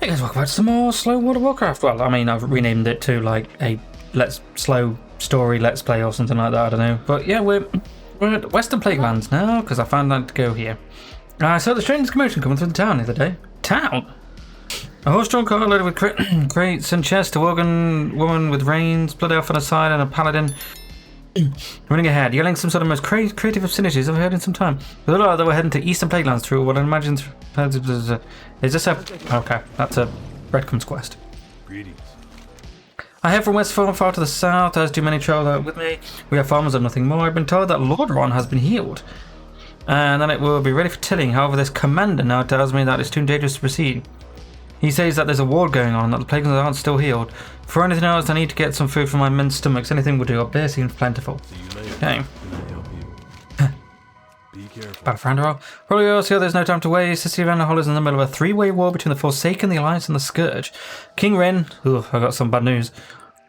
Hey guys, welcome back to some more Slow Water Warcraft. Well, I mean, I've renamed it to like a slow story let's play or something like that, I don't know. But yeah, we're at Western Plaguelands now, because I found out to go here. I saw the strange commotion coming through the town the other day. Town? A horse-drawn car loaded with crates and chests, a woman with reins, blood elf on the side, and a paladin running ahead, yelling some sort of most creative obscenities I've heard in some time. With a lot that we're heading to Eastern Plaguelands through what I imagine. Is this a... Okay, that's a breadcrumbs quest. Greetings. I head from West far to the south, as do many travel with me. We are farmers and nothing more. I've been told that Lordron has been healed, and that it will be ready for tilling. However, this commander now tells me that it's too dangerous to proceed. He says that there's a war going on, that the Plaguelands aren't still healed. For anything else, I need to get some food for my men's stomachs. Anything will do. Up there seems plentiful. See you later. Okay. Can I help you? Be careful. Battle for Andorra. Probably also there's no time to waste. The city of Andorra is in the middle of a three-way war between the Forsaken, the Alliance, and the Scourge. King Ren, I got some bad news,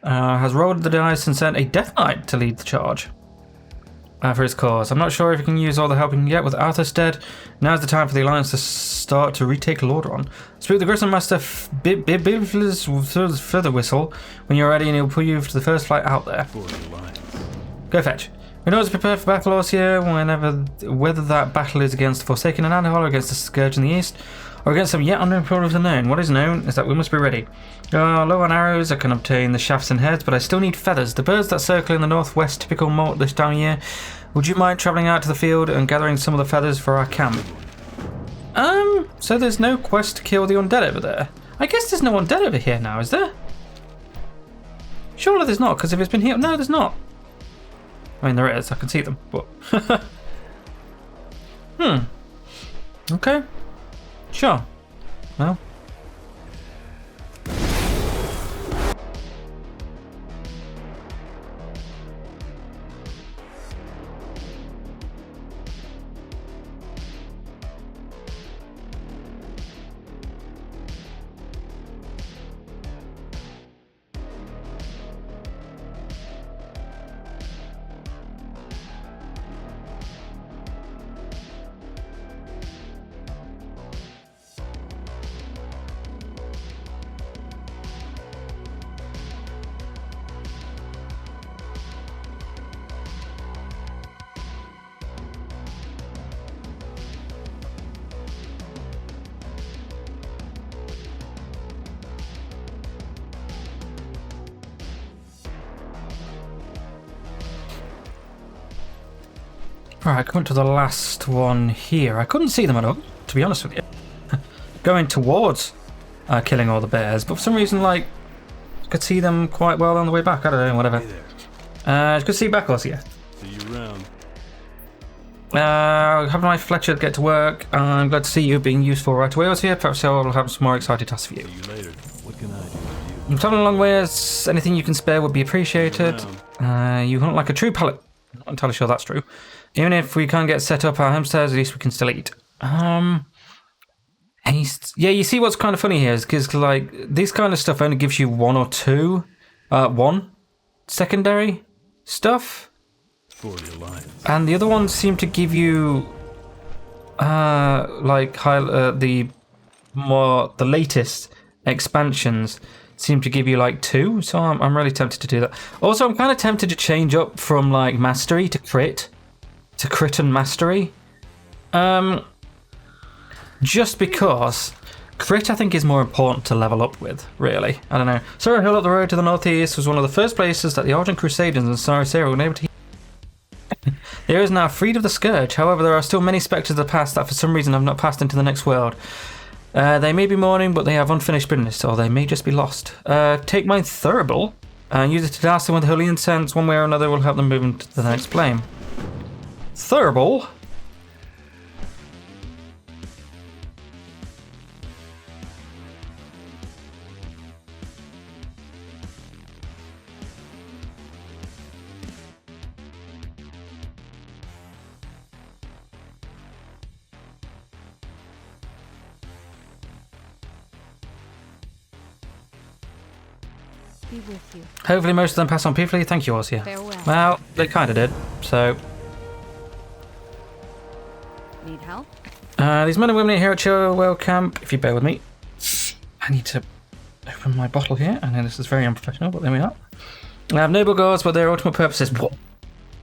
has rolled the dice and sent a Death Knight to lead the charge for his cause. I'm not sure if he can use all the help he can get with Arthas dead. Now's the time for the Alliance to start to retake Lordron. Speak the Grissom Master further whistle when you're ready, and he'll pull you to the first flight out there. For the Alliance. Go fetch. We know to prepare for battle here, whether that battle is against the Forsaken in Andorra, or against the Scourge in the east, or against some yet unknown problems unknown. What is known is that we must be ready. Low on arrows, I can obtain the shafts and heads, but I still need feathers. The birds that circle in the northwest, typical molt this time of year. Would you mind travelling out to the field and gathering some of the feathers for our camp? So there's no quest to kill the undead over there. I guess there's no undead over here now, is there? Surely there's not, because if it's been healed... No, there's not. I mean, there is. I can see them, but... Okay. Sure. Well... Right, coming to the last one here. I couldn't see them at all, to be honest with you. Going towards killing all the bears, but for some reason, like, I could see them quite well on the way back. I don't know, whatever. Hey there. It's good to see you back, Ossie. See you around. Have a nice Fletcher get to work. I'm glad to see you being useful right away, Ossie. Perhaps I'll have some more exciting tasks for you. See you later. What can I do for you? You've traveled a long way, as anything you can spare would be appreciated. You hunt like a true Paladin. Not entirely sure that's true. Even if we can't get set up our homesteads, at least we can still eat. Yeah, you see what's kind of funny here is because like this kind of stuff only gives you one or two, secondary stuff, For the Alliance. and the other ones seem to give you the latest expansions seem to give you like two. So I'm really tempted to do that. Also, I'm kind of tempted to change up from like mastery to crit and mastery. Just because crit I think is more important to level up with, really. I don't know. Sorrow Hill up the road to the northeast was one of the first places that the Argent Crusaders and Sarah were able to There is now freed of the Scourge. However, there are still many spectres of the past that for some reason have not passed into the next world. They may be mourning, but they have unfinished business, or they may just be lost. Take my Thurible and use it to douse them with holy incense. One way or another will help them move into the next plane. Thurible? Be with you. Hopefully most of them pass on peacefully. Thank you, Orsia. Farewell. Well, they kind of did, so... Need help? These men and women here at Chilwell Camp, if you bear with me, I need to open my bottle here. I know this is very unprofessional, but there we are. I have noble goals, but their ultimate purpose is what?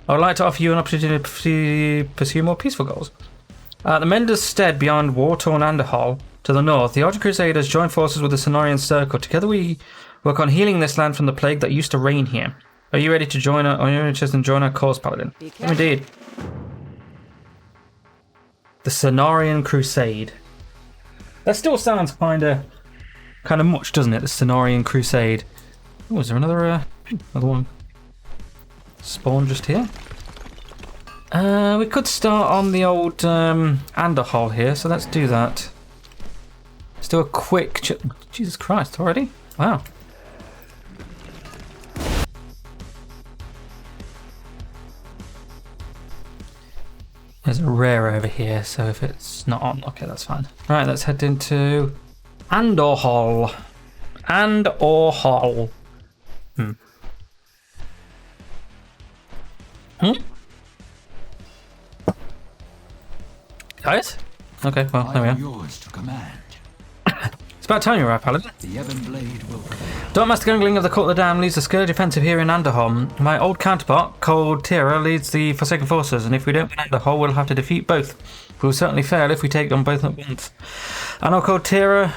I would like to offer you an opportunity to pursue more peaceful goals. At the Mender's Stead beyond war-torn Anderhall, to the north, the Argent Crusaders join forces with the Cenarian Circle. Together we work on healing this land from the plague that used to reign here. Are you ready to join our, are you interested in joining our cause, Paladin? Indeed. The Cenarian Crusade. That still sounds kind of much, doesn't it? The Cenarian Crusade. Oh, is there another one? Spawn just here. We could start on the old Anderhall here, so let's do that. Let's do a quick... Jesus Christ, already? Wow. There's a rare over here, so if it's not on, okay, that's fine. Right, let's head into Anderhall. Anderhall. Guys? Okay, well, there we are. Yours to command. It's about time you arrived, Paladin. The Ebon Blade will prevail. Darkmaster Gungling of the Court of the Damned leads the Scourge offensive here in Anderholm. My old counterpart, Cold Tira, leads the Forsaken Forces, and if we don't win Anderhall, we'll have to defeat both. We'll certainly fail if we take on both at once. I know Cold Tira,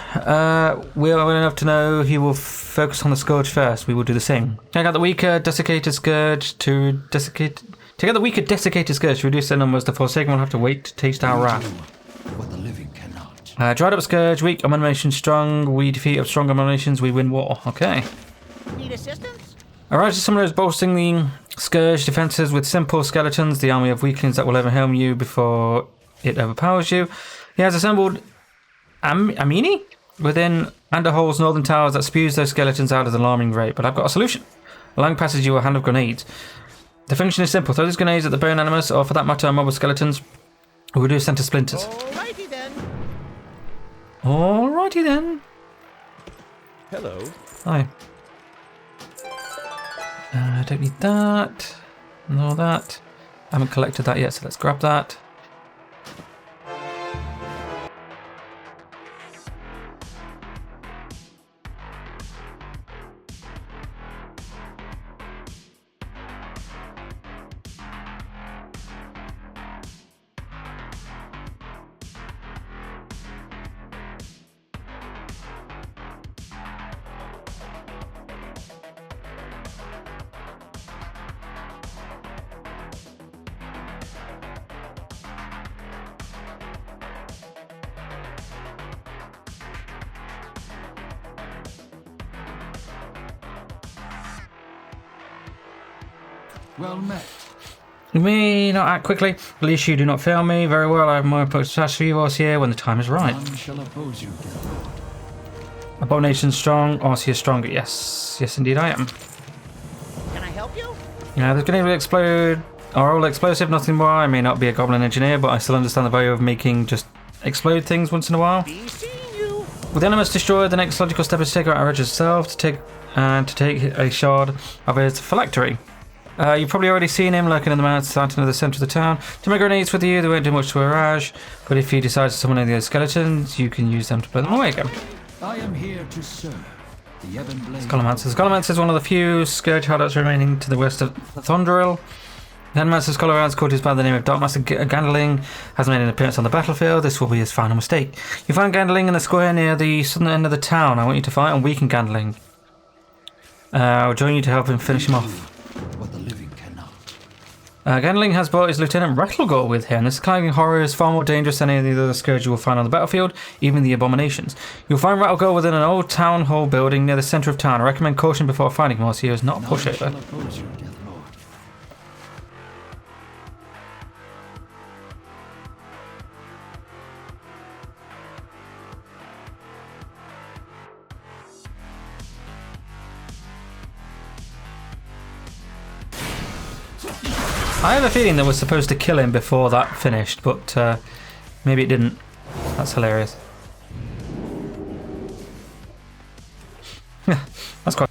we're well enough to know he will focus on the Scourge first. We will do the same. Take out the weaker Desiccated Scourge to desiccate... Take out the weaker Desiccated Scourge to reduce their numbers. The Forsaken will have to wait to taste our wrath. What the living cannot. Dried up Scourge, weak abomination, strong. We defeat of strong abominations, we win war. Okay. Need assistance? Arise summoners bolstering the Scourge defenses with simple skeletons, the army of weaklings that will overwhelm you before it overpowers you. He has assembled Amini within Anderhall's northern towers that spews those skeletons out at an alarming rate. But I've got a solution. Along passes you a hand of grenades. The function is simple. Throw these grenades at the bone animus, or for that matter, mobile skeletons. We'll do center splinters. Alrighty then. Alrighty then. Hello. Hi. I don't need that. Nor that. I haven't collected that yet, so let's grab that. Well met. You may not act quickly. At least you do not fail me. Very well, I have more approach for you whilst here when the time is right. None shall oppose you, dear lord. Abomination strong, Arcee is stronger. Yes, yes indeed I am. Can I help you? Yeah, there's going to explode. Are all explosive, nothing more. I may not be a goblin engineer, but I still understand the value of making just explode things once in a while. Be seeing you. With the enemies destroyed, the next logical step is to take out Outrageous itself to take a shard of its phylactery. You've probably already seen him lurking in the mountains near the centre of the town. To make grenades with you, they won't do much to Iraj, but if you decide to summon any of those skeletons, you can use them to blow them away again. I am here to serve. The Ebon Blade. Scholomance is one of the few Scourge holdouts remaining to the west of Thondril. The Headmaster of Scholomance, called his by the name of Darkmaster Gandling, has made an appearance on the battlefield. This will be his final mistake. You find Gandling in the square near the southern end of the town. I want you to fight and weaken Gandling. I'll join you to help him finish him off. What the living cannot. Gandling has brought his Lieutenant Rattlegore with him. This climbing horror is far more dangerous than any of the other Scourge you will find on the battlefield, even the abominations. You'll find Rattlegore within an old town hall building near the centre of town. I recommend caution before fighting him, he is not a None pushover. shall oppose you, dear lord. I have a feeling that we're supposed to kill him before that finished, but maybe it didn't. That's hilarious. That's quite...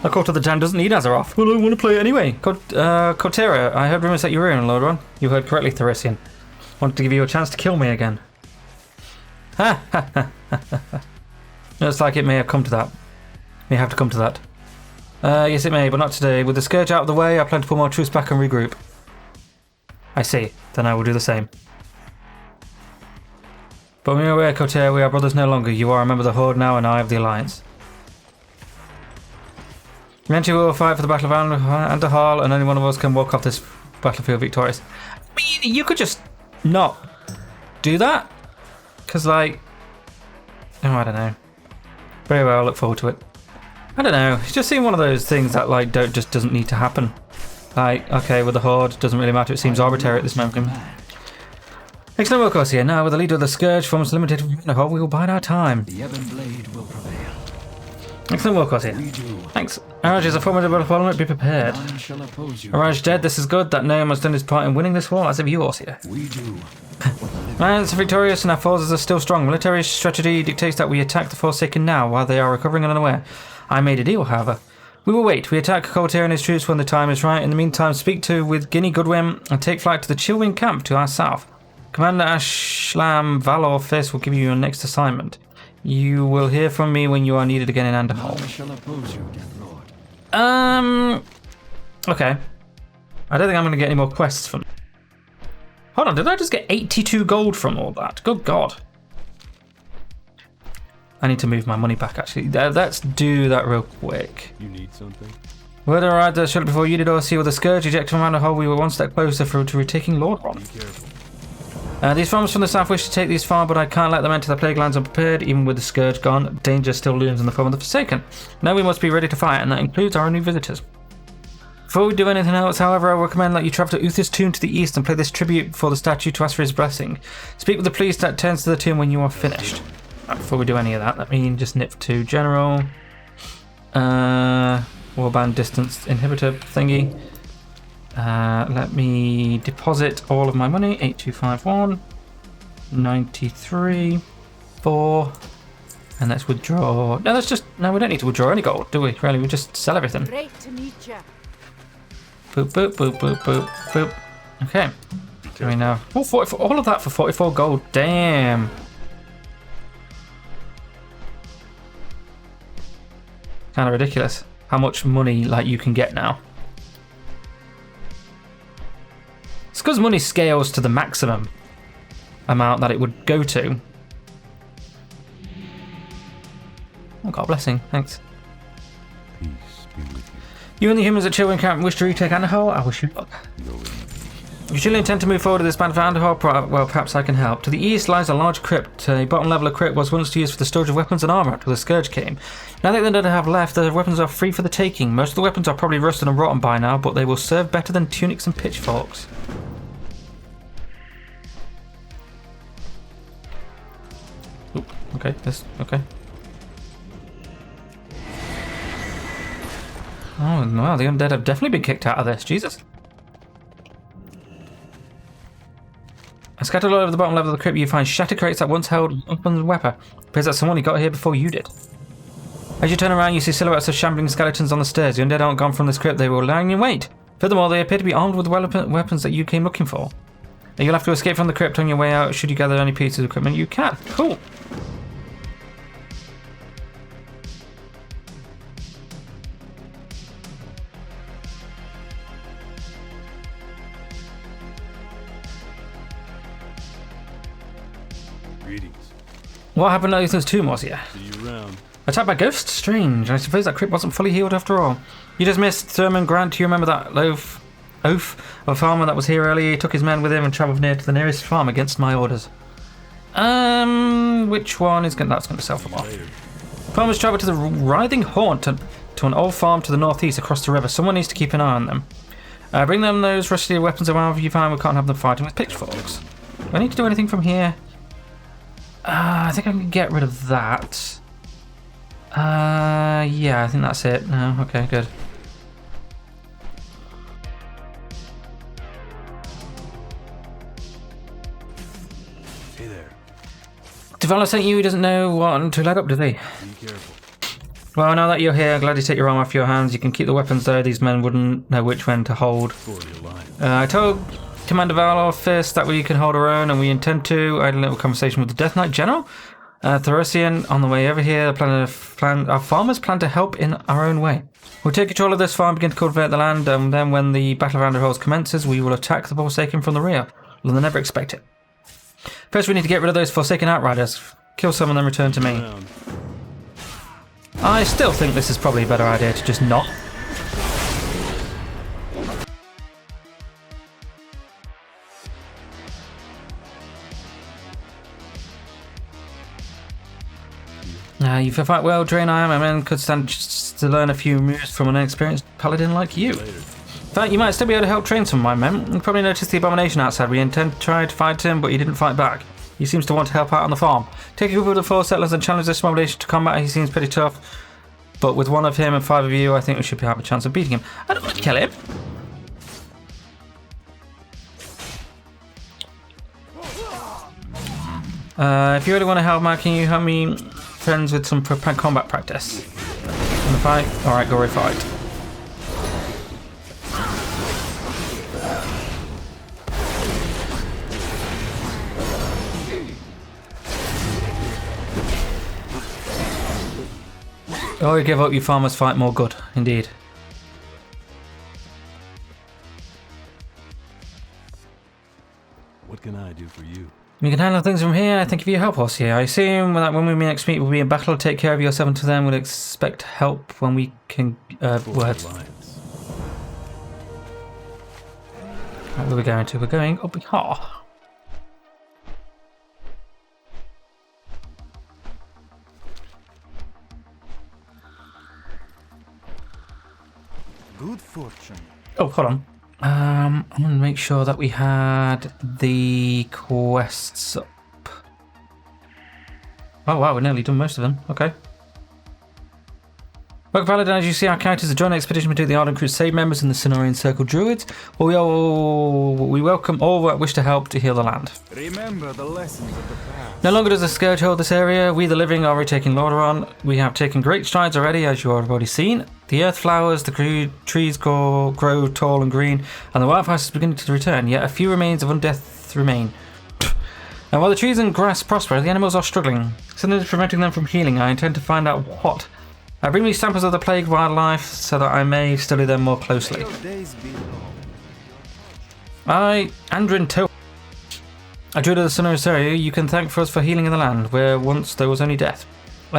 The Court of the Damned doesn't need Azeroth. Well, I want to play it anyway. Cortera, I heard rumours that you were in, Lord One. You heard correctly, Theresian. Wanted to give you a chance to kill me again. Ha ha ha ha ha. Looks like it may have come to that. May have to come to that. Yes, it may, but not today. With the scourge out of the way, I plan to pull more troops back and regroup. I see. Then I will do the same. But we are aware, Coteau, we are brothers no longer. You are a member of the Horde now, and I of the Alliance. Eventually we will fight for the Battle of Underhall, and only one of us can walk off this battlefield victorious. I mean, you could just not do that. Because, like... Oh, I don't know. Very well, I look forward to it. I don't know. It's just seemed one of those things that, like, just doesn't need to happen. Like, okay, with the Horde, doesn't really matter. It seems arbitrary at this moment. Excellent work, Ossia. Now, with the leader of the Scourge forms limited from the Horde, we will bide our time. The Ebon Blade will prevail. Excellent work, Ossia. We do. Thanks. Araj is a formidable opponent. Be prepared. None shall oppose you. Araj dead. This is good. That gnome has done his part in winning this war. As of you, Ossia. We do. Lands are victorious and our forces are still strong. Military strategy dictates that we attack the Forsaken now while they are recovering and unaware. I made a deal, however. We will wait. We attack Coltair and his troops when the time is right. In the meantime, speak with Guinea Goodwin and take flight to the Chillwind camp to our south. Commander Ashlam Valor Fist will give you your next assignment. You will hear from me when you are needed again in Underhall. None shall oppose you, Death Lord. Okay. I don't think I'm going to get any more quests from... Hold on, did I just get 82 gold from all that? Good God. I need to move my money back, actually. Let's do that real quick. You need something? Word arrived that shortly before you did or see with the Scourge ejected from Underhall, we were one step closer to retaking Lord Ron. Be careful. These farmers from the south wish to take these far, but I can't let them enter the Plaguelands unprepared. Even with the Scourge gone, danger still looms in the form of the Forsaken. Now we must be ready to fight, and that includes our new visitors. Before we do anything else, however, I recommend that you travel to Uther's tomb to the east and play this tribute before the statue to ask for his blessing. Speak with the priest that turns to the tomb when you are finished. Right, before we do any of that, let me just nip to General. Warband distance inhibitor thingy. Let me deposit all of my money. 8251, 93, 4, and let's withdraw. No, that's just no. We don't need to withdraw any gold, do we? Really, we just sell everything. Great to meet you. Boop boop boop boop boop boop. Okay. Do we know? Oh, 44, all of that for 44 gold. Damn. Kind of ridiculous. How much money like you can get now? It's because money scales to the maximum amount that it would go to. Oh, God blessing. Thanks. Peace be with you. You and the humans at Chillwind Camp wish to retake Underhall? I wish you luck. No enemy. You still intend to move forward with this battle for Underhall? Well, perhaps I can help. To the east lies a large crypt. A bottom level of crypt was once used for the storage of weapons and armor until the Scourge came. Now that they don't have left, the weapons are free for the taking. Most of the weapons are probably rusted and rotten by now, but they will serve better than tunics and pitchforks. Oop, okay, this, okay. Oh, no, the undead have definitely been kicked out of this. Jesus. I scattered all over the bottom level of the crypt. You find shattered crates that once held weapons and weapon. Appears that someone got here before you did. As you turn around, you see silhouettes of shambling skeletons on the stairs. The undead aren't gone from this crypt. They were lying in wait. Furthermore, they appear to be armed with weapons that you came looking for. You'll have to escape from the crypt on your way out. Should you gather any pieces of equipment, you can. Cool. Greetings. What happened at Ethan's tomb, was here? See you around. Attacked by ghosts? Strange. I suppose that crypt wasn't fully healed after all. You just missed Thurman Grant. Do you remember that oath of a farmer that was here earlier? He took his men with him and travelled near to the nearest farm against my orders. Which one is going? That's going to sell for more. Later. Farmers travelled to the Writhing Haunt to an old farm to the northeast across the river. Someone needs to keep an eye on them. Bring them those rusty weapons, and however you find we can't have them fighting with pitchforks. Do I need to do anything from here? I think I can get rid of that. Yeah, I think that's it. No, okay, good. Hey there. Developer sent you. He doesn't know what to let up, does he? Be careful. Well, now that you're here, glad you take your arm off your hands. You can keep the weapons though. These men wouldn't know which one to hold. For the alliance. I told Commander Valor Fist that we can hold our own, and we intend to. I had a little conversation with the Death Knight General. Thoresian, on the way over here, our farmers plan to help in our own way. We'll take control of this farm, begin to cultivate the land, and then when the Battle of Underhalls commences, we will attack the Forsaken from the rear. They'll never expect it. First, we need to get rid of those Forsaken Outriders. Kill some and then return to me. I still think this is probably a better idea to just not. You fight well, Draenei. My men could stand just to learn a few moves from an inexperienced paladin like you. In fact, you might still be able to help train some of my men. You probably noticed the abomination outside. We intend to try to fight him, but he didn't fight back. He seems to want to help out on the farm. Take a group of the 4 settlers and challenge this abomination to combat. He seems pretty tough, but with 1 of him and 5 of you, I think we should have a chance of beating him. I don't want to kill him. If you really want to help, Mark, can you help me friends with some combat practice? In the fight? Alright, go fight. Oh, you give up, you farmers fight more good, indeed. What can I do for you? We can handle things from here. Thank you for your help, Horsey. I assume that when we next meet, we'll be in battle. Take care of yourself until then. We'll expect help when we can. Where are we going to? We're going up here. Good fortune. Oh, hold on. I'm going to make sure that we had the quests up. Oh wow, we've nearly done most of them. Okay. Welcome, Paladin. As you see, our characters are joining an expedition between the Ardent Crusade members and the Cenorian Circle Druids. Well, we welcome all that wish to help to heal the land. Remember the lessons of the past. No longer does the Scourge hold this area. We, the living, are retaking Lordaeron. We have taken great strides already, as you have already seen. The earth flowers, the trees grow tall and green, and the wildfires is beginning to return, yet a few remains of undeath remain. And while the trees and grass prosper, the animals are struggling. Something is preventing them from healing. I intend to find out what. I bring me samples of the plague wildlife so that I may study them more closely. Andrin To. A druid of the Sun area, you can thank for us for healing in the land, where once there was only death. We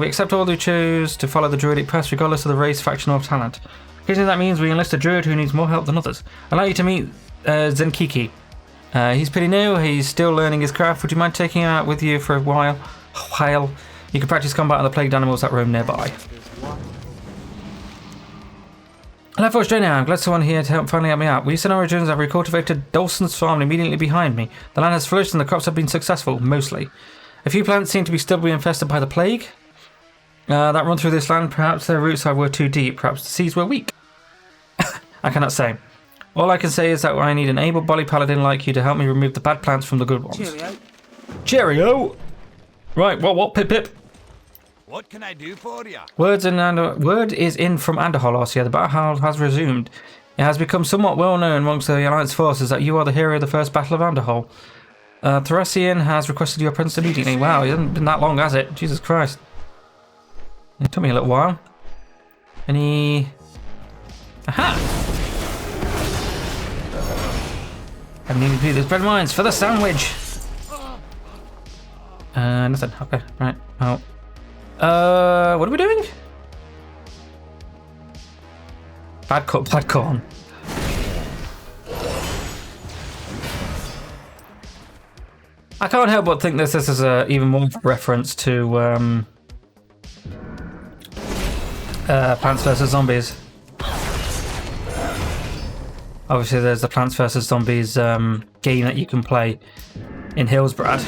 accept all who choose to follow the druidic path, regardless of the race, faction, or talent. Occasionally that means we enlist a druid who needs more help than others. I'd like you to meet Zenkiki. He's pretty new, he's still learning his craft. Would you mind taking him out with you for a while? You can practice combat on the plagued animals that roam nearby. Lightforged Draenei, I'm glad someone here to finally help me out. We sent our origins have recultivated Dawson's farm immediately behind me. The land has flourished and the crops have been successful, mostly. A few plants seem to be still infested by the plague that run through this land. Perhaps their roots were too deep, perhaps the seeds were weak. I cannot say. All I can say is that I need an able-bodied paladin like you to help me remove the bad plants from the good ones. Cheerio. Cheerio! Right, what, pip? What can I do for you? Word is in from Underhall, Arcia. The battle has resumed. It has become somewhat well known amongst the Alliance forces that you are the hero of the first Battle of Underhall. Thoresian has requested your presence immediately. Wow, it hasn't been that long, has it? Jesus Christ. It took me a little while. Any... Aha! I need to do this bread mines for the sandwich. Nothing. Okay, right. Oh. What are we doing? Bad corn. I can't help but think this is a even more reference to Plants vs Zombies. Obviously, there's the Plants vs Zombies game that you can play in Hillsbrad.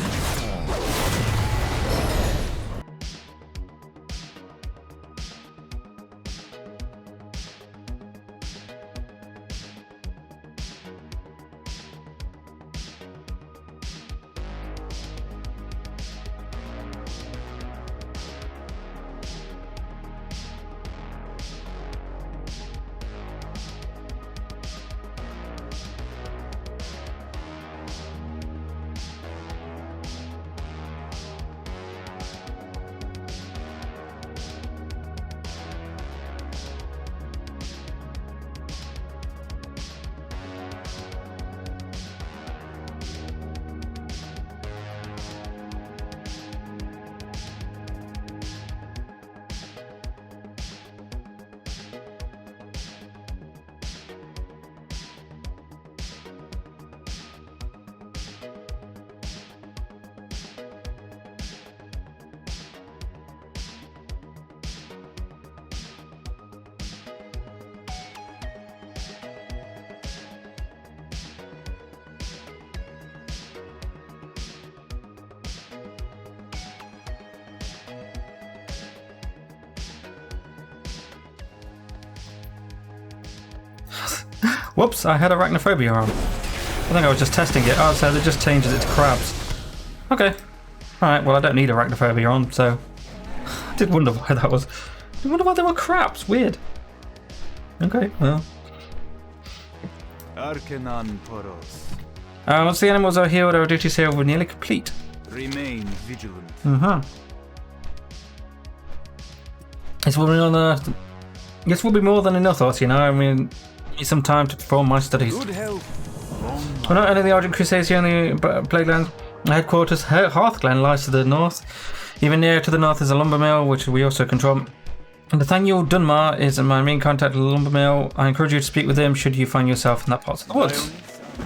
Whoops, I had arachnophobia on. I think I was just testing it. Oh, so they just changes it to crabs. Okay. Alright, well I don't need arachnophobia on, so... I did wonder why that was... I wonder why there were crabs. Weird. Okay, well... Arcanon Poros. Once the animals are healed, our duties here will be nearly complete. Remain vigilant. This will be more than enough, thoughts, you know. I mean, need some time to perform my studies. Good health. Long We're not only the Ardent Crusades here in the Plaguelands. The headquarters, Hearthglen, lies to the north. Even nearer to the north is a lumber mill, which we also control. And Nathaniel Dunmar is my main contact at the lumber mill. I encourage you to speak with him should you find yourself in that part of the woods. The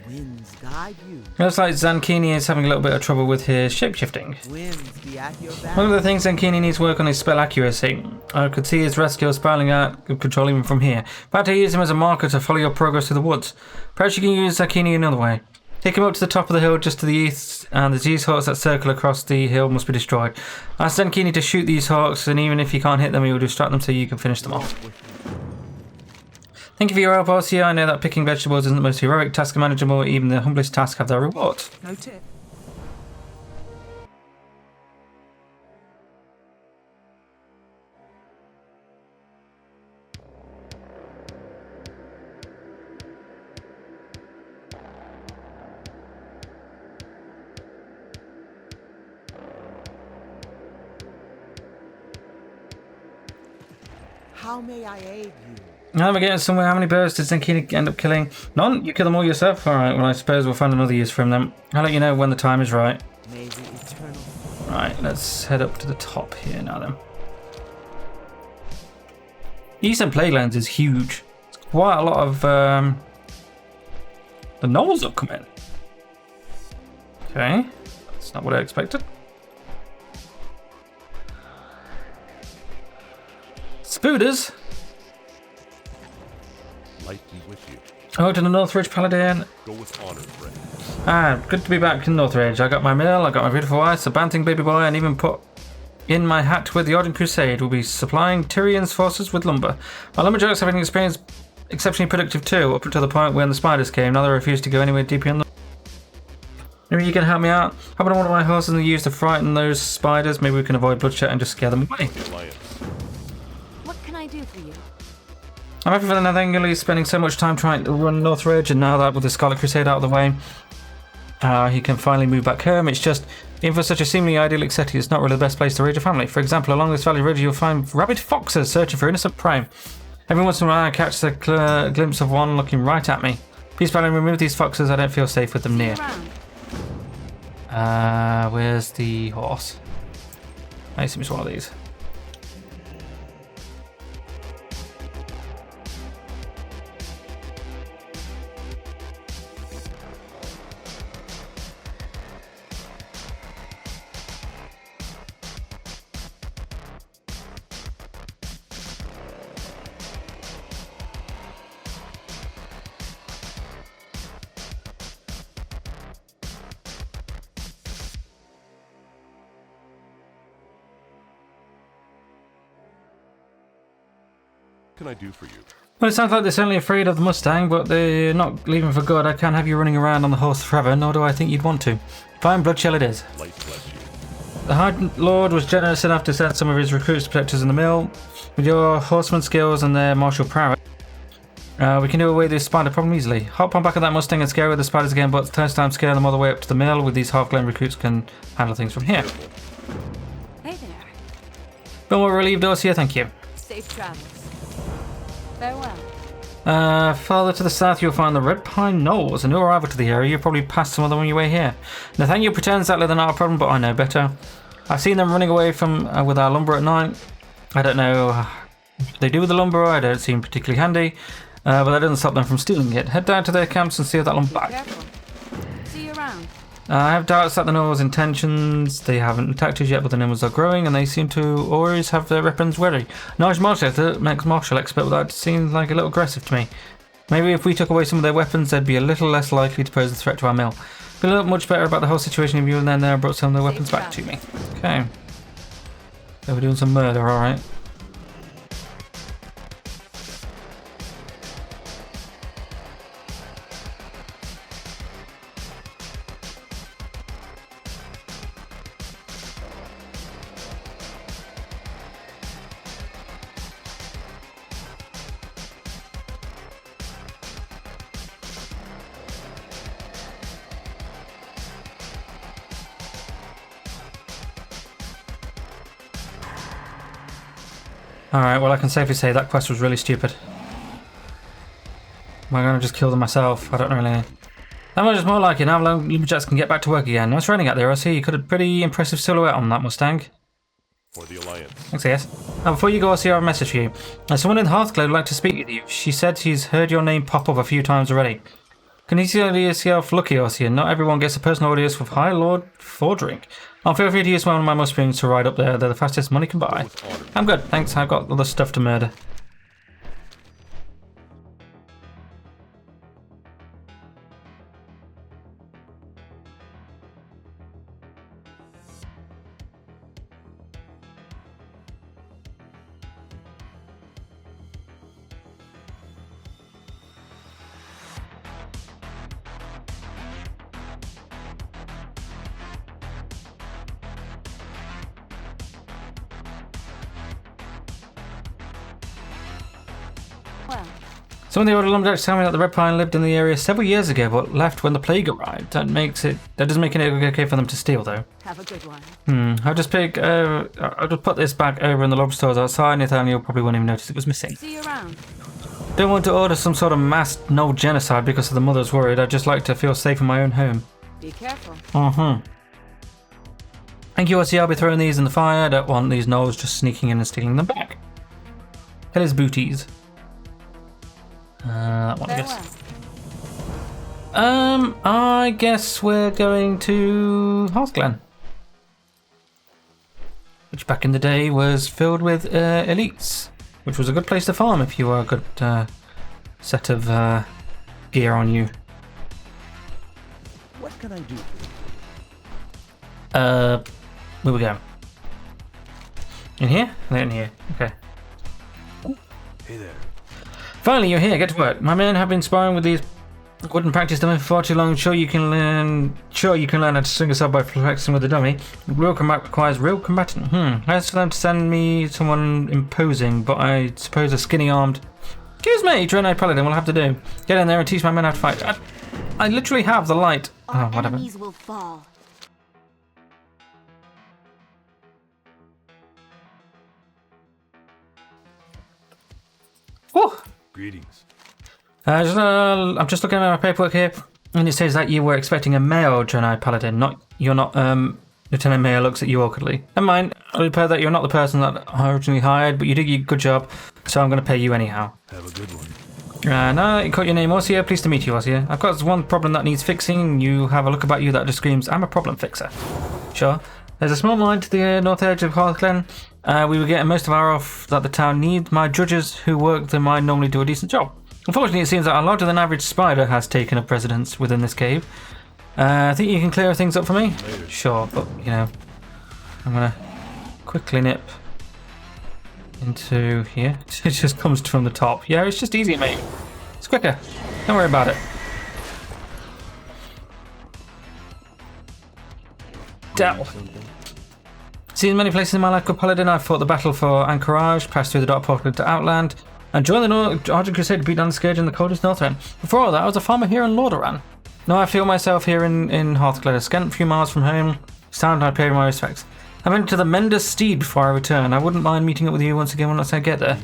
winds guide you. Looks like Zankini is having a little bit of trouble with his shapeshifting. Winds be at your back. One of the things Zankini needs work on is spell accuracy. I could see his rest skill spiraling out of control even from here. But to use him as a marker to follow your progress through the woods. Perhaps you can use Zankini another way. Take him up to the top of the hill just to the east, and the these hawks that circle across the hill must be destroyed. Ask Zankini to shoot these hawks, and even if you can't hit them, he will distract them so you can finish them off. Thank you for your help, Arcia. I know that picking vegetables isn't the most heroic task manageable, even the humblest tasks have their rewards. No tip. How may I aid you? Now we're getting somewhere. How many birds did Zankini end up killing? None? You kill them all yourself? Alright, well I suppose we'll find another use for him then. I'll let you know when the time is right. May the eternal... Right, let's head up to the top here now then. Eastern Plaguelands is huge. It's quite a lot of the gnolls have come in. Okay, that's not what I expected. Spooders. Light be with you. Oh, to the Northridge Paladin. Go with honor, friend. Good to be back in Northridge. I got my mill, I got my beautiful wife, a banting baby boy, and even put in my hat with the Ardent Crusade. We'll be supplying Tyrion's forces with lumber. My lumberjacks have been exceptionally productive too, up until the point when the spiders came. Now they refuse to go anywhere deeper in the... Maybe you can help me out? How about one of my horses and use to frighten those spiders? Maybe we can avoid bloodshed and just scare them away. Alliance. What can I do for you? I'm happy for Nathaniel spending so much time trying to run Northridge, and now that with the Scarlet Crusade out of the way, he can finally move back home. It's just, even for such a seemingly idyllic setting, it's not really the best place to raise a family. For example, along this valley ridge you'll find rabid foxes searching for innocent prey. Every once in a while I catch a glimpse of one looking right at me. Please, Paladin, remove these foxes. I don't feel safe with them near. Where's the horse? I assume it's one of these. What can I do for you? Well, it sounds like they're certainly afraid of the Mustang, but they're not leaving for good. I can't have you running around on the horse forever, nor do I think you'd want to. Fine, Bloodshell it is. Light bless you. The High Lord was generous enough to send some of his recruits to protect us in the mill. With your horseman skills and their martial prowess, we can do away with this spider problem easily. Hop on back of that Mustang and scare away the spiders again, but first time scare them all the way up to the mill. With these Half-Glen recruits can handle things from here. Hey there. Been well relieved, Orsia, thank you. Safe travels. Farewell. Farther to the south you'll find the Red Pine Knolls. A new arrival to the area. You'll probably pass some of them on your way here. Nathaniel pretends that they're not a problem, but I know better. I've seen them running away from with our lumber at night. I don't know what they do with the lumber. I don't seem particularly handy, but that doesn't stop them from stealing it. Head down to their camps and steal that lumber back. Careful. See you around. I have doubts at the Gnolls' intentions. They haven't attacked us yet, but the numbers are growing, and they seem to always have their weapons ready. Knowledge martial expert, but that seems like a little aggressive to me. Maybe if we took away some of their weapons, they'd be a little less likely to pose a threat to our mill. Feel a little much better about the whole situation if you and then there brought some of their weapons back to me. Okay. So we're doing some murder, alright. Alright, well I can safely say that quest was really stupid. Am I going to just kill them myself? I don't really know. That much is more like it. Now Lumberjacks can get back to work again. Nice running out there, I see. You got a pretty impressive silhouette on that Mustang. For the Alliance. Thanks, yes. Now before you go, I see I have a message for you. Someone in Hearthglade would like to speak with you. She said she's heard your name pop up a few times already. Can you see yourself lucky, Ossia? Not everyone gets a personal audience with High Lord Fordring. Feel free to use one of my Mushrooms to ride up there. They're the fastest money can buy. I'm good, thanks. I've got other stuff to murder. Well, Some of the older lumberjacks tell me that the Red Pine lived in the area several years ago, but left when the plague arrived. That doesn't make it okay for them to steal, though. have a good one. I'll just put this back over in the lobster stores outside. Nathaniel probably won't even notice it was missing. See you around. Don't want to order some sort of mass gnoll genocide because of the mother's worried. I'd just like to feel safe in my own home. Be careful. Thank you, Ossie. I'll be throwing these in the fire. I don't want these gnolls just sneaking in and stealing them back. Hell is booties. That one, I guess. Farewell. I guess we're going to Hearthglen, which back in the day was filled with elites, which was a good place to farm if you were a good set of gear on you. What can I do? Where we go? In here? No, in here. Okay. Hey there. Finally, you're here. Get to work. My men have been sparring with these wooden practice dummy for far too long. Sure, you can learn how to swing yourself by practicing with the dummy. Real combat requires real combatant. As for them to send me someone imposing, but I suppose a skinny-armed. Excuse me, Draenei Paladin will have to do. Get in there and teach my men how to fight. I literally have the light. Oh, whatever. Enemies will fall. Whew. Greetings. I'm just looking at my paperwork here, and it says that you were expecting a male Draenei Paladin. You're not. Lieutenant Mayor looks at you awkwardly. Never mind. I'll repair that you're not the person that I originally hired, but you did a good job, so I'm going to pay you anyhow. Have a good one. No, you caught your name, Ossia. Pleased to meet you, Ossia. I've got one problem that needs fixing. You have a look about you that just screams, I'm a problem fixer. Sure. There's a small mine to the north edge of Hearthglen. We were getting most of our off that the town needs. My judges who work the mine normally do a decent job. Unfortunately, it seems that a larger than average spider has taken up residence within this cave. I think you can clear things up for me? Later. Sure, but, you know, I'm going to quickly nip into here. It just comes from the top. Yeah, it's just easy, mate. It's quicker. Don't worry about it. Dell. Seen many places in my life called Paladin. I've fought the battle for Anchorage, passed through the Dark Portal to Outland, and joined the Argent Crusade to beat down the Scourge in the coldest Northrend. Before all that, I was a farmer here in Lordaeron. Now I feel myself here in Hearthglade, a scant few miles from home. It's time I pay my respects. I went to the Mender's Steed before I return. I wouldn't mind meeting up with you once again once I get there.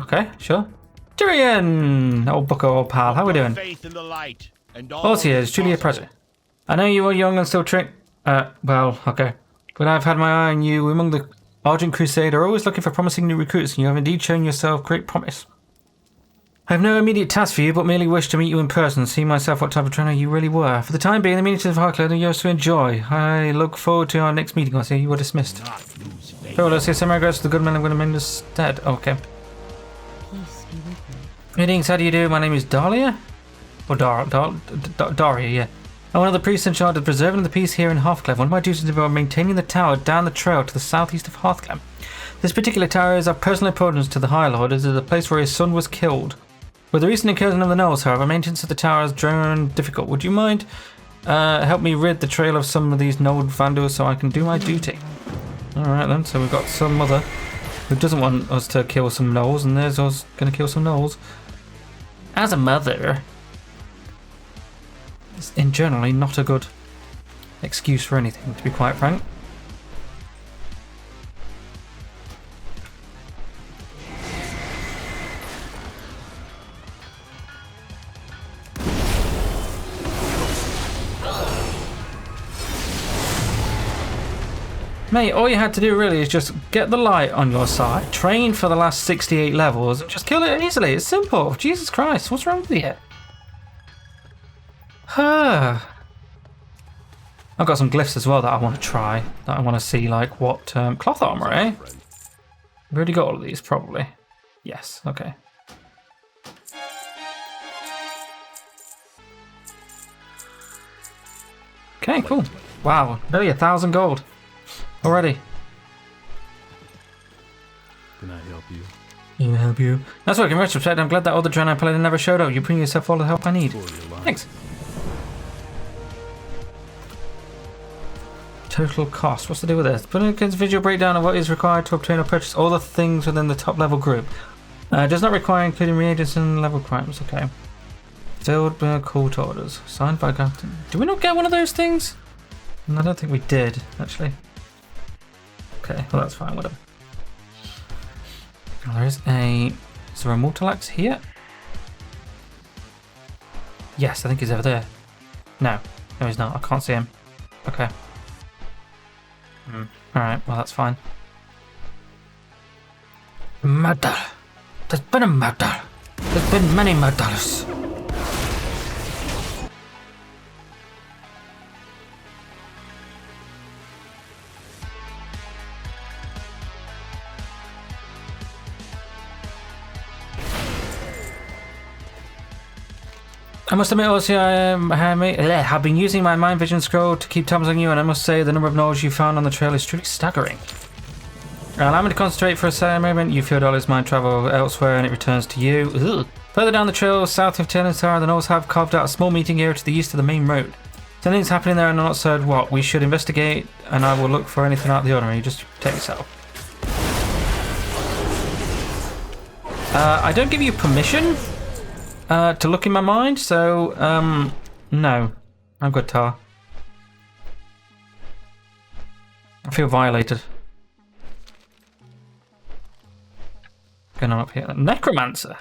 Okay, sure. Tyrion! Old bucko, old pal, how we doing? Faith in the light and all Also, it's truly a pleasure. I know you are young and still well, okay. But I've had my eye on you. Among the Argent Crusade are always looking for promising new recruits, and you have indeed shown yourself great promise. I have no immediate task for you, but merely wish to meet you in person and see myself what type of trainer you really were. For the time being, the meetings of Hearthglade are yours to enjoy. I look forward to our next meeting. I see you were dismissed. not lose faith. So let's see some regrets to the good men I'm going to mend instead. Okay. Peace be with you. Greetings, how do you do? My name is Dahlia? Or Daria, yeah. I'm one of the priests in charge of preserving the peace here in Hearthglade. One of my duties is about maintaining the tower down the trail to the southeast of Hearthglade. This particular tower is of personal importance to the High Lord, as it is the place where his son was killed. With the recent incursion of the Gnolls, however, maintenance of the tower has grown difficult. Would you mind help me rid the trail of some of these Gnoll vandals so I can do my duty? Alright then, so we've got some mother who doesn't want us to kill some Gnolls, and there's us going to kill some Gnolls. As a mother, it's in generally not a good excuse for anything, to be quite frank. Mate, all you had to do really is just get the light on your side, train for the last 68 levels, and just kill it easily. It's simple. Jesus Christ, what's wrong with you? I've got some glyphs as well that I want to try. That I want to see, like, what... cloth armor, eh? We've already got all of these, probably. Yes, okay. Okay, cool. Wow, nearly 1,000 gold. Already. Can I help you? Can I help you? That's working. In retrospect, I'm glad that other Draenei Paladin never showed up. You bring yourself all the help I need. Thanks. Total cost. What's the deal with this? Put against visual breakdown of what is required to obtain or purchase all the things within the top level group. Does not require including reagents and level requirements. Okay. Filled court orders. Signed by Captain. Do we not get one of those things? I don't think we did, actually. Okay, well that's fine, whatever. Oh, is there a mortal axe here? Yes, I think he's over there. No, he's not. I can't see him. Okay. Alright, well that's fine. Murder! There's been a murder! There's been many murders! I must admit also I've been using my mind vision scroll to keep tabs on you, and I must say the number of knowledge you found on the trail is truly staggering. Allow me to concentrate for a second moment. You feel Dolly's mind travel elsewhere and it returns to you. Ugh. Further down the trail, south of Telansar, the Gnolls have carved out a small meeting area to the east of the main road. Something's happening there and I'm not certain what. We should investigate and I will look for anything out of the ordinary. Just protect yourself. I don't give you permission to look in my mind, so, no. I'm good, Tar. I feel violated. Going on up here. Necromancer!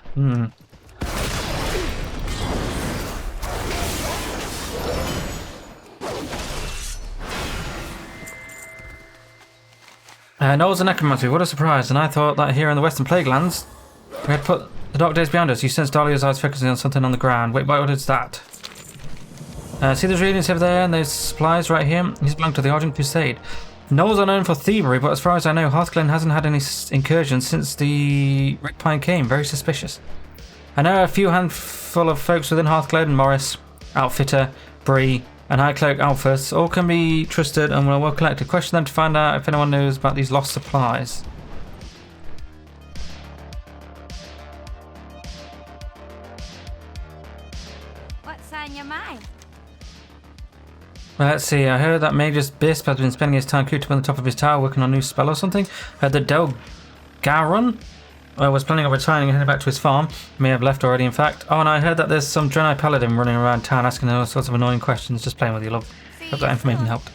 Noel's a necromancer, what a surprise, and I thought that here in the Western Plaguelands, we had put the dark days behind us. You sense Dahlia's eyes focusing on something on the ground. Wait, what is that? See those radiants over there and those supplies right here? These belong to the Argent Crusade. Knolls are known for thievery, but as far as I know, Hearthglen hasn't had any incursions since the Red Pine came. Very suspicious. I know a few handful of folks within Hearthglen, Morris, Outfitter, Bree, and High Cloak Alphas. All can be trusted and well collected. Question them to find out if anyone knows about these lost supplies. What's on your mind? Let's see, I heard that Magus Bisp has been spending his time cooped up on the top of his tower working on a new spell or something. Heard that Del Garon was planning on retiring and heading back to his farm. He may have left already, in fact. Oh, and I heard that there's some Draenei Paladin running around town asking all sorts of annoying questions. Just playing with you, love. Hope that information helped.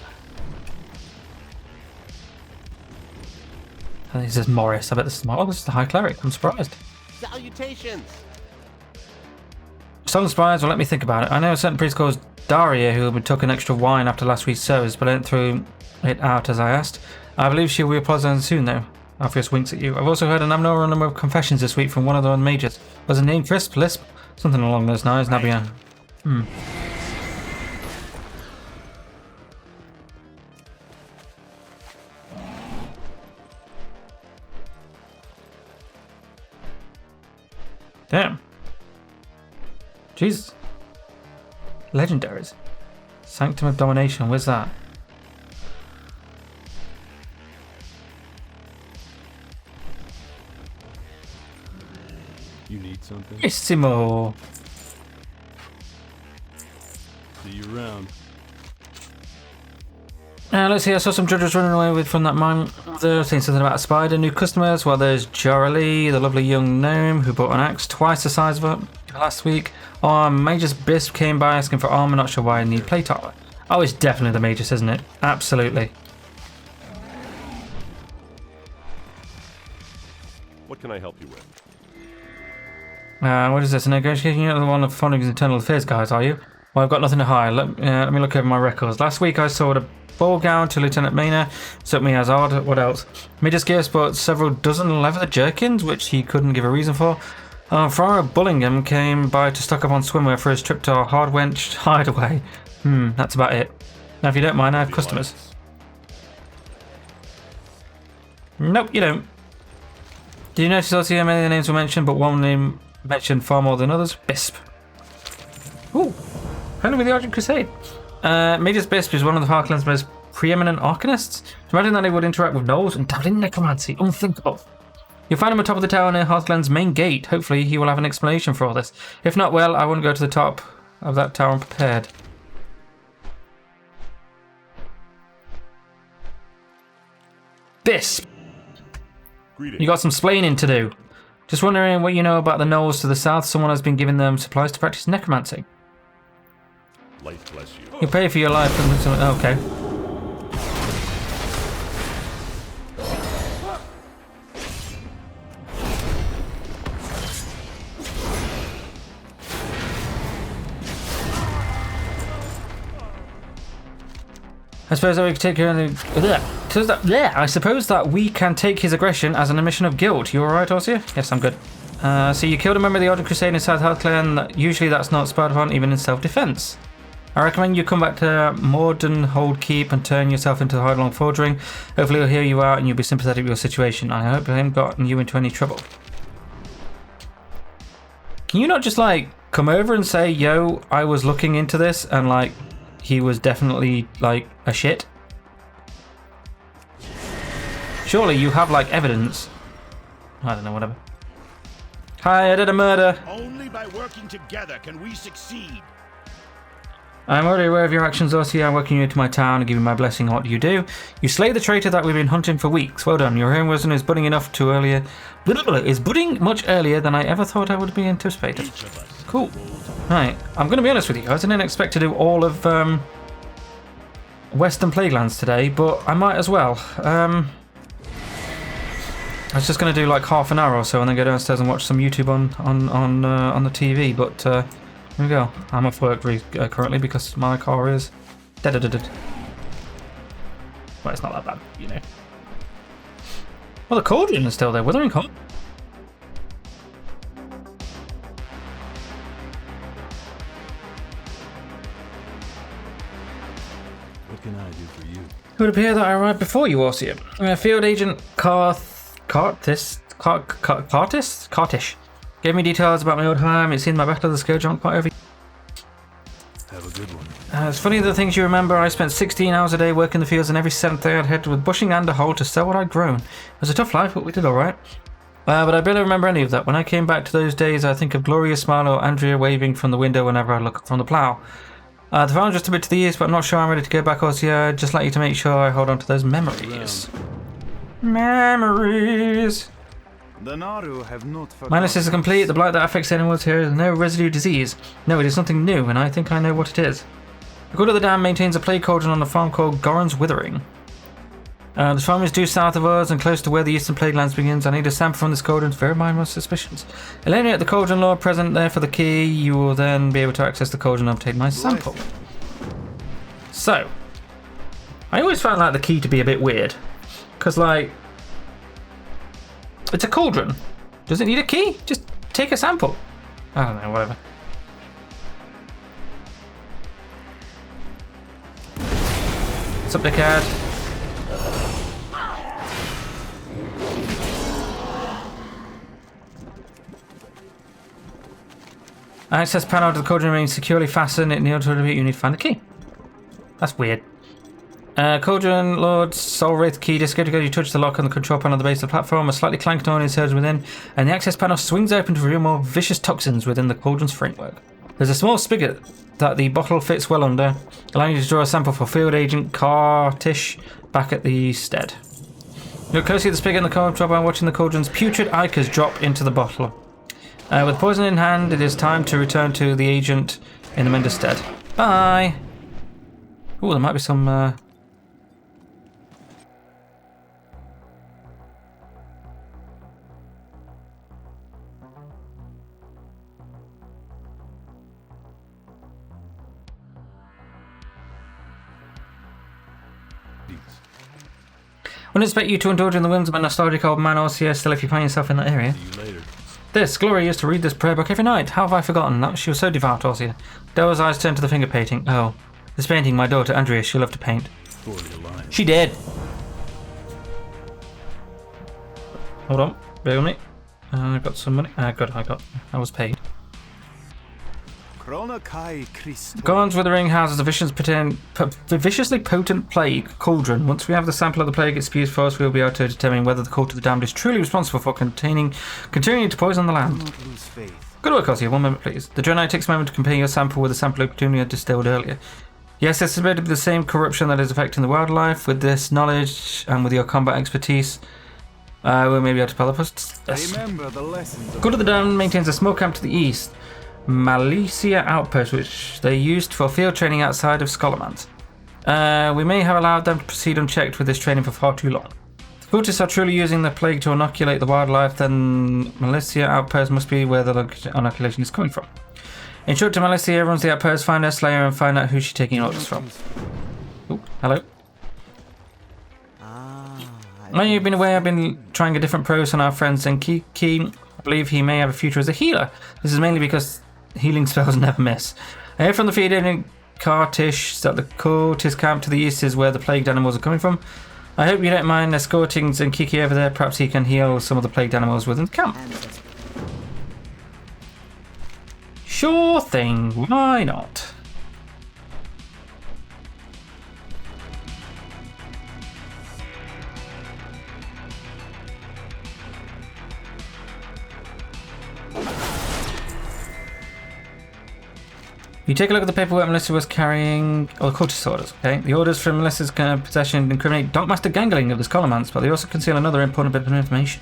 I think this is Morris. I bet this is Morris. Oh, this is the High Cleric. I'm surprised. Salutations! Stolen supplies, well, let me think about it. I know a certain priest called Daria who took an extra wine after last week's service, but I didn't throw it out as I asked. I believe she will be apologising soon, though. Alpheus winks at you. I've also heard an abnormal number of confessions this week from one of the mages. Was her name Crisp? Lisp? Something along those lines. Right. Nabia. Damn. Jesus. Legendaries. Sanctum of Domination, where's that? You need something? Issimo. See you around. Let's see, I saw some judges running away from that mine. They're saying something about a spider, new customers. Well, there's Joralee, the lovely young gnome who bought an axe twice the size of it last week. Magus Bisp came by asking for armor, not sure why I need plate armor. Oh, it's definitely the Magus, isn't it? Absolutely. What can I help you with? What is this? A negotiation? You're the one of Fonig's Internal Affairs guys, are you? Well, I've got nothing to hide. Let me look over my records. Last week I saw ball gown to Lieutenant Maynard. Took me as odd. What else? Midis Gear bought several dozen leather jerkins, which he couldn't give a reason for. Friar Bullingham came by to stock up on swimwear for his trip to our Hardwench hideaway. That's about it. Now, if you don't mind, I have customers. Nope, you don't. Did you notice also how many names were mentioned, but one name mentioned far more than others? Bisp. Ooh, friendly with the Argent Crusade. Magus Bisp is one of the Parkland's most preeminent arcanists. Imagine that they would interact with gnolls and dabble in necromancy. Unthinkable. You'll find him atop of the tower near Hearthland's main gate. Hopefully he will have an explanation for all this. If not, well, I wouldn't go to the top of that tower unprepared. Bisp. Greetings. You got some splaining to do. Just wondering what you know about the gnolls to the south. Someone has been giving them supplies to practice necromancy. Light bless you. You'll pay for your life. Okay. I suppose that we can take I suppose that we can take his aggression as an admission of guilt. You alright, Orsia? Yes, I'm good. So you killed a member of the Order Crusade in South Hearthland. Usually that's not spied upon, even in self-defense. I recommend you come back to Mordenhold Keep and turn yourself into the Heidelong Forging. Hopefully he'll hear you out and you'll be sympathetic with your situation. I hope I haven't gotten you into any trouble. Can you not just, like, come over and say, yo, I was looking into this and, like, he was definitely, like, a shit? Surely you have, like, evidence. I don't know, whatever. Hi, I did a murder. Only by working together can we succeed. I'm already aware of your actions, Orsia. I'm welcoming you into my town and giving my blessing. What do? You slay the traitor that we've been hunting for weeks. Well done. Your heroism is budding much earlier than I ever thought I would be anticipated. Cool. Right. I'm going to be honest with you. I didn't expect to do all of Western Plaguelands today, but I might as well. I was just going to do like half an hour or so and then go downstairs and watch some YouTube on the TV, but here we go. I'm off work currently because my car is dead. Well, it's not that bad, you know. Well, the cauldron is still there. Withering Hot. What can I do for you? It would appear that I arrived before you, Orsia. Field Agent Cartish gave me details about my old home. It seemed my battle of the Scourge aren't quite over. Have a good one. It's funny the things you remember. I spent 16 hours a day working the fields, and every 7th day I'd head with bushing and a hoe to sell what I'd grown. It was a tough life, but we did alright. But I barely remember any of that. When I came back to those days, I think of Gloria's smile or Andrea waving from the window whenever I look from the plough. The farm's just a bit to the east, but I'm not sure I'm ready to go back, Orsia. I'd just like you to make sure I hold on to those memories. Memories! The Naru have not forgotten. My list is complete. The blight that affects animals here is no residue disease. No, it is something new, and I think I know what it is. The God of the Dam maintains a plague cauldron on a farm called Goran's Withering. The farm is due south of us and close to where the Eastern Plaguelands begins. I need a sample from this cauldron to verify my suspicions. Eliminate the cauldron lord present there for the key. You will then be able to access the cauldron and obtain my sample. So, I always found like the key to be a bit weird. Because, like, it's a cauldron. Does it need a key? Just take a sample. I don't know, whatever. What's up, dickhead? Access panel to the cauldron remains securely fastened. In order to repeat, you need to find the key. That's weird. Cauldron Lord's Soul Wraith key. Disconnected. You touch the lock on the control panel on the base of the platform. A slightly clank noise is heard within, and the access panel swings open to reveal more vicious toxins within the cauldron's framework. There's a small spigot that the bottle fits well under, allowing you to draw a sample for Field Agent Cartish back at the stead. Look closely at the spigot in the cauldron by watching the cauldron's putrid ichors drop into the bottle. With poison in hand, it is time to return to the agent in the Mender's stead. Bye! Ooh, there might be some... peace. Wouldn't expect you to indulge in the whims of a nostalgic old man or still if you find yourself in that area. See you later. This, Gloria used to read this prayer book every night. How have I forgotten that? She was so devout, Orsia. Dell's eyes turned to the finger painting. Oh, this painting, my daughter Andrea, she loved to paint. For the alliance. She did. Hold on, bear with me. I got some money. Good, I was paid. Krona Kai Christ. Gorn's Withering houses a viciously potent plague cauldron. Once we have the sample of the plague it spews for us, we will be able to determine whether the cult of the damned is truly responsible for continuing to poison the land. Not lose faith. Good work, Ozzy. 1 moment, please. The Draenei takes a moment to compare your sample with the sample of Petunia distilled earlier. Yes, it's supposed to be the same corruption that is affecting the wildlife. With this knowledge and with your combat expertise, we'll maybe able to develop us. Remember the lessons. Cult of the Damned maintains a small camp to the east. Malicia outpost, which they used for field training outside of Scholarlands. We may have allowed them to proceed unchecked with this training for far too long. If the cultists are truly using the plague to inoculate the wildlife, then Malicia outpost must be where the inoculation is coming from. Instruct to Malicia, runs the outpost, find her slayer and find out who she's taking orders from. Oh, hello. While you've been away, I've been trying a different approach on our friend Zenkiki. I believe he may have a future as a healer. This is mainly because healing spells never miss. I hear from the feed in Kartish that the cultist camp to the east is where the plagued animals are coming from. I hope you don't mind escorting Zenkiki over there. Perhaps he can heal some of the plagued animals within the camp. Sure thing, why not? You take a look at the paperwork Melissa was carrying, or the cultist orders, okay? The orders from Melissa's possession incriminate Darkmaster Gangling of the Scholarlands, but they also conceal another important bit of information.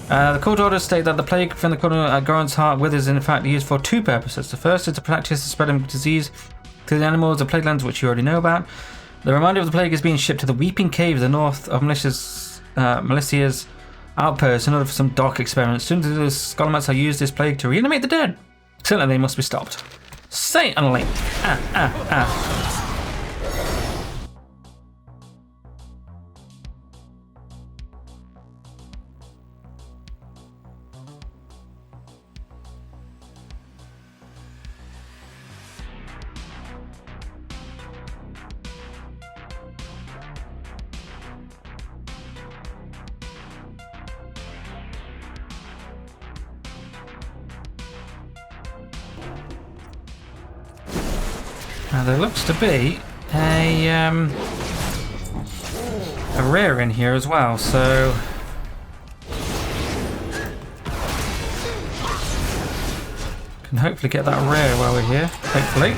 The court orders state that the plague from the corner at Goran's heart with is in fact used for two purposes. The first is to practice the spreading disease to the animals of Plaguelands, which you already know about. The reminder of the plague is being shipped to the Weeping Cave to the north of Melicia's outpost in order for some dark experiments. Soon as the Scholarlands have used this plague to reanimate the dead. Certainly they must be stopped. Certainly. Now there looks to be a rare in here as well, so can hopefully get that rare while we're here. Hopefully,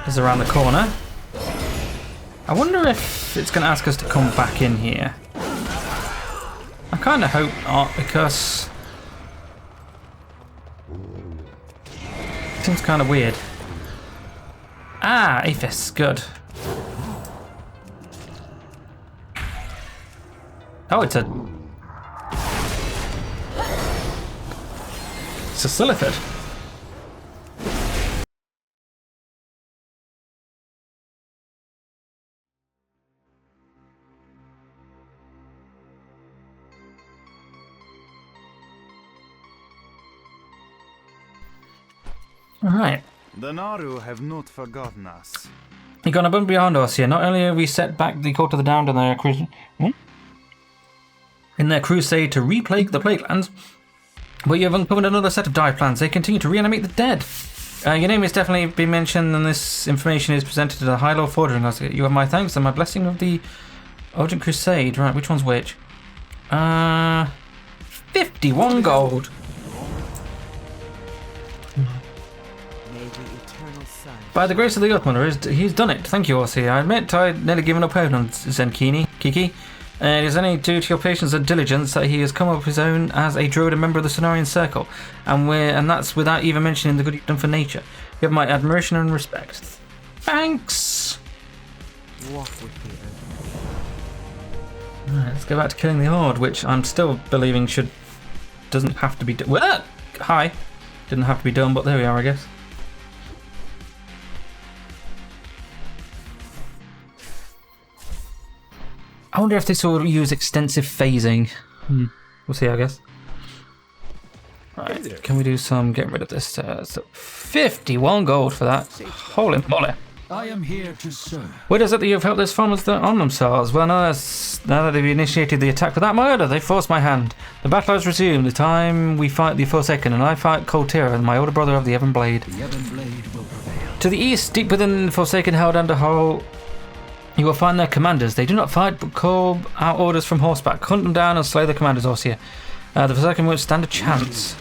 is around the corner. I wonder if it's going to ask us to come back in here. I kind of hope not, because it seems kind of weird. Ah, Aphis, good. Oh, it's a Silithid. All right. The Naru have not forgotten us. You've gone above and beyond us here. Not only have we set back the Court of the Damned in their crusade to replague the Plaguelands, but you have uncovered another set of dire plans. They continue to reanimate the dead. Your name has definitely been mentioned, and this information is presented to the High Lord Fordring. You have my thanks and my blessing of the Urgent Crusade. Right, which one's which? 51 gold. By the grace of the Earth Mother, he's done it. Thank you, Orsi. I admit I'd nearly given up hope on Zenkiki. It is only due to your patience and diligence that he has come up with his own as a druid and member of the Cenarian Circle, and that's without even mentioning the good you've done for nature. You have my admiration and respect. Thanks! Walk with me, Alright, let's go back to killing the Horde, which I'm still believing doesn't have to be done. Hi! Didn't have to be done, but there we are, I guess. wonder if this will use extensive phasing. We'll see, I guess. Right, can we do some getting rid of this? So 51 gold for that. Holy moly. I am here to serve. What is it that you've helped those farmers on themselves? Well, now that they've initiated the attack without my order, they forced my hand. The battle has resumed. The time we fight the Forsaken, and I fight Coltira, and my older brother of the Ebon Blade. The Ebon Blade will prevail. To the east, deep within the Forsaken held under Hull, you will find their commanders. They do not fight, but call out orders from horseback. Hunt them down and slay the commanders, Orsia. The Forsaken won't stand a chance.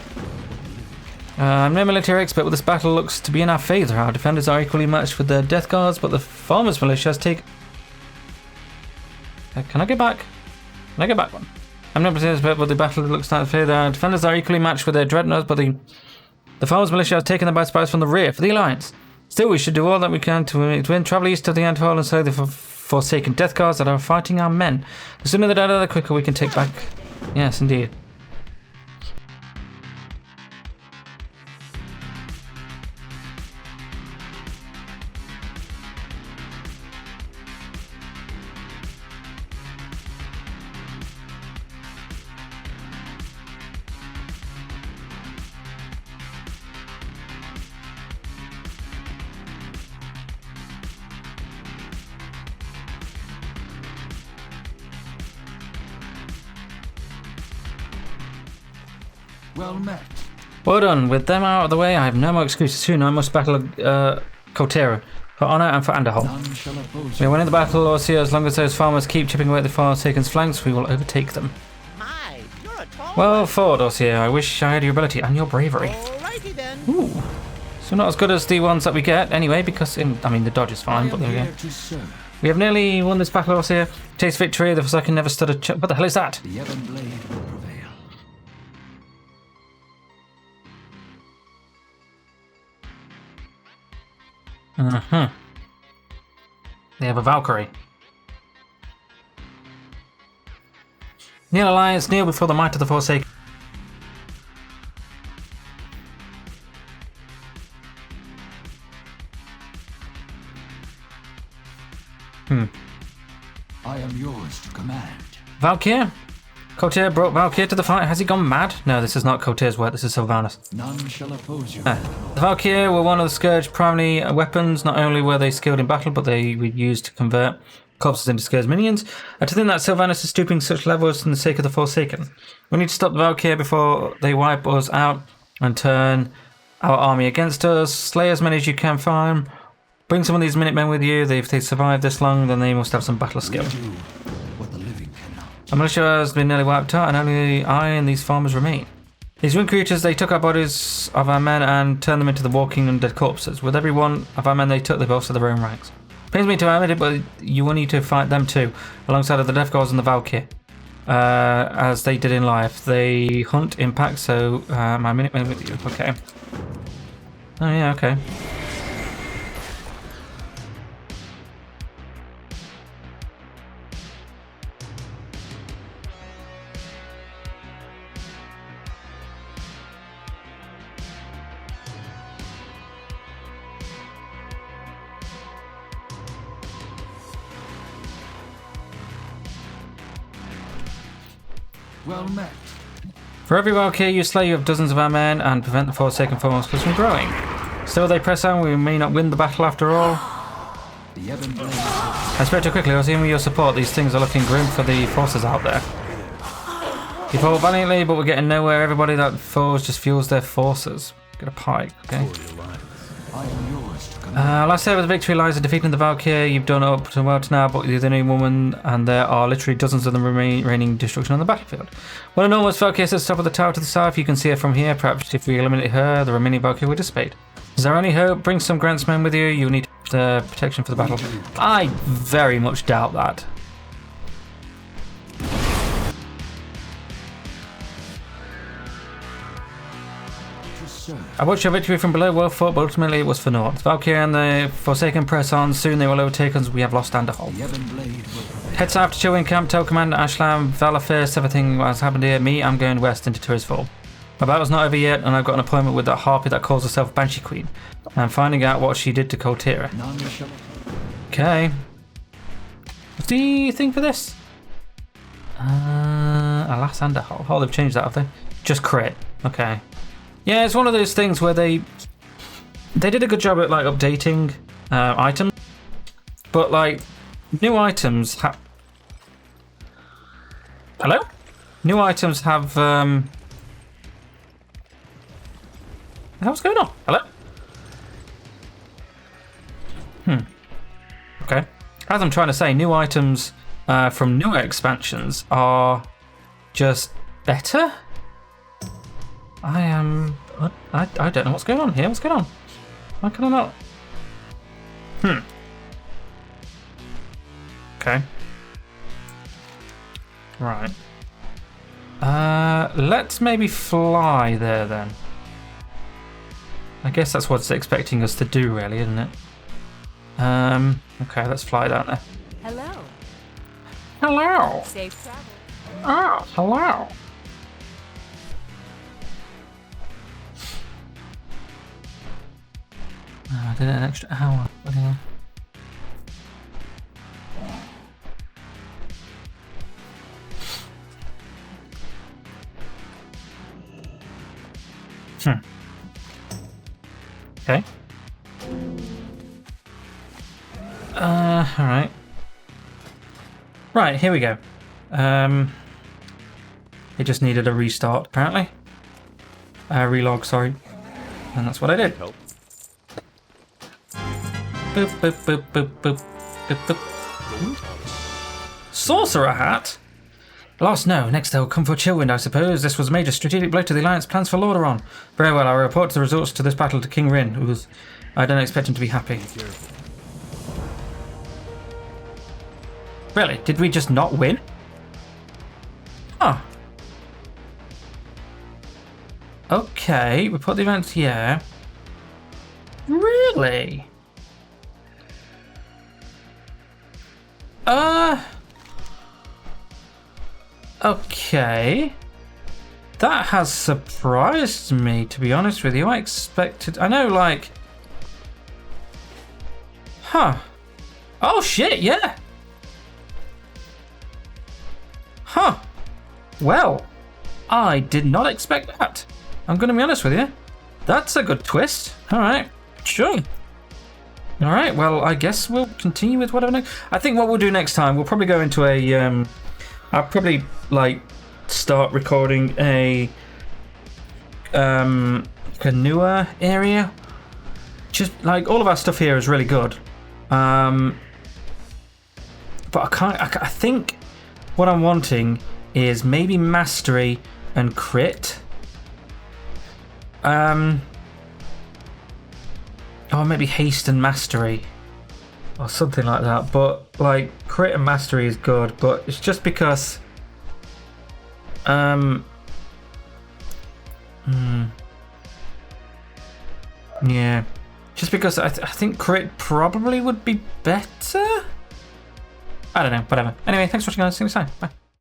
I'm no military expert, but this battle looks to be in our favour. Our defenders are equally matched with their death guards, but the farmers' militia has taken... can I get back? Can I get back one? I'm no military expert, but the battle looks to favour. Our defenders are equally matched with their dreadnoughts, but the farmers' militia has taken them by surprise from the rear for the Alliance. Still, we should do all that we can to win. Travel east to the Antfall and slay the Forsaken death guards that are fighting our men. The sooner the die, the quicker we can take back... Yes, indeed. Well met. Well done. With them out of the way, I have no more excuses. Soon I must battle Coltera for honour and for Underhull. None shall oppose We you. are winning the battle, Orsia. As long as those farmers keep chipping away at the Forsaken's flanks, we will overtake them. My, you're a tall Well fought, Orsia. I wish I had your ability and your bravery. Alrighty then. Ooh. So not as good as the ones that we get anyway, because, the dodge is I fine, am but there we go. here to serve. We have nearly won this battle, Orsia. Taste victory. The Forsaken never stood a chance. What the hell is that? The Ebon Blade will prevail. They have a Valkyrie. Kneel, Alliance, kneel before the might of the Forsaken. I am yours to command. Valkyr? Coltera brought Valkyr to the fight. Has he gone mad? No, this is not Coltera's work. This is Sylvanus. None shall oppose you. The Valkyr were one of the Scourge primary weapons. Not only were they skilled in battle, but they were used to convert corpses into Scourge minions. To think that Sylvanus is stooping such levels for the sake of the Forsaken. We need to stop the Valkyr before they wipe us out and turn our army against us. Slay as many as you can find. Bring some of these Minutemen with you. If they survive this long, then they must have some battle skill. Do what the living cannot. Our militia has been nearly wiped out, and only I and these farmers remain. These winged creatures, they took our bodies of our men and turned them into the walking undead corpses. With every one of our men they took, they bolstered their own ranks. Pains me to admit it, but you will need to fight them too, alongside of the Death Guards and the Valkyr, as they did in life. They hunt in packs, so my Minutemen with you. Okay. Oh yeah, okay. Well met. For every Valkyr you slay, you have dozens of our men and prevent the Forsaken foremost from growing. Still, they press on. We may not win the battle after all. The Ebon Blade. I spread too quickly. I was even with your support. These things are looking grim for the forces out there. You fought valiantly, but we're getting nowhere. Everybody that falls just fuels their forces. Get a pike, okay? I am yours to command. Last day of the victory lies in defeating the Valkyr. You've done up to well to now, but you're the only woman, and there are literally dozens of them raining destruction on the battlefield. When an enormous Valkyr sits top of the tower to the south, you can see her from here. Perhaps if we eliminate her, the remaining Valkyr will dissipate. Is there any hope? Bring some Grantsmen with you. You need protection for the battle. I very much doubt that. I watched your victory from below, well fought, but ultimately it was for naught. Valkyr and the Forsaken press on. Soon they will overtake us. We have lost Anderhol. The Ebon Blade will prevail. Head south to Chilwyn Camp. Tell Commander Ashlam, Valafirst, everything that's happened here. Me, I'm going west into Tirisfall. My battle's not over yet, and I've got an appointment with that harpy that calls herself Banshee Queen. I'm finding out what she did to Coltera. None shall. Okay. What's the thing for this? Alas and a whole. Oh, they've changed that, have they? Just crit. Okay. Yeah, it's one of those things where they did a good job at like updating items, but like new items have. Hello? New items have. What's going on? Hello? Okay. As I'm trying to say, new items from newer expansions are just better. I don't know what's going on here. What's going on? Why can I not? Okay. Right. Let's maybe fly there then. I guess that's what it's expecting us to do, really, isn't it? Okay, let's fly down there. Hello. Hello. Safe travel. Oh, hello. I did it an extra hour. What the hell? Okay. Alright. Right, here we go. It just needed a restart, apparently. Relog, sorry. And that's what I did. Help. Boop, boop, boop, boop, boop, boop, boop. Sorcerer hat? Lost, no. Next they'll come for Chillwind, I suppose. This was a major strategic blow to the Alliance plans for Lordaeron. Very well, I'll report the results to this battle to King Rin. Ooh, I don't expect him to be happy. Really? Did we just not win? Huh. Okay, we put the events here. Really? Okay. That has surprised me, to be honest with you. I expected... I know, like... Huh. Oh, shit, yeah. Huh. Well, I did not expect that. I'm going to be honest with you. That's a good twist. All right. Sure. All right. Well, I guess we'll continue with whatever next. I think what we'll do next time, we'll probably go into a... I'll probably, like, start recording a newer area. Just, like, all of our stuff here is really good. But I think what I'm wanting is maybe mastery and crit. Or maybe haste and mastery. Or something like that. But, like, crit and mastery is good. But it's just because... Yeah. Just because I think crit probably would be better? I don't know. Whatever. Anyway, thanks for watching, guys. See you next time. Bye.